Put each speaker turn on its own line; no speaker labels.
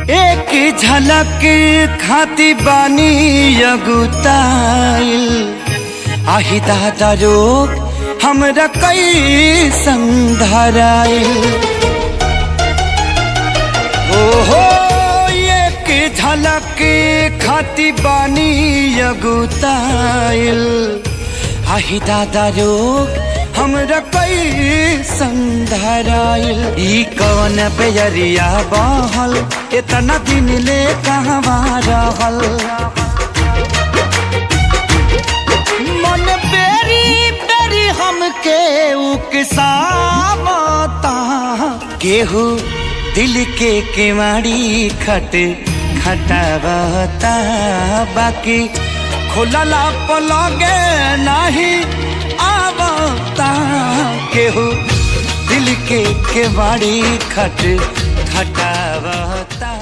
एक झलक खाती बानी यगुताइल आही दादा रोग हमरा कई संधराइल। ओहो एक झलक खाती बानी यगुताइल आही दादा रोग हमरा कई संधराइल। ई कौन बेजरिया बहल इतना दिन ले कहवा रहल। मन बेरी बेरी हमके उकसावता केहू दिल के केवाड़ी खटावता बाकी खुलला पलगे नहीं आवता केहू दिल के केवाड़ी खटावता।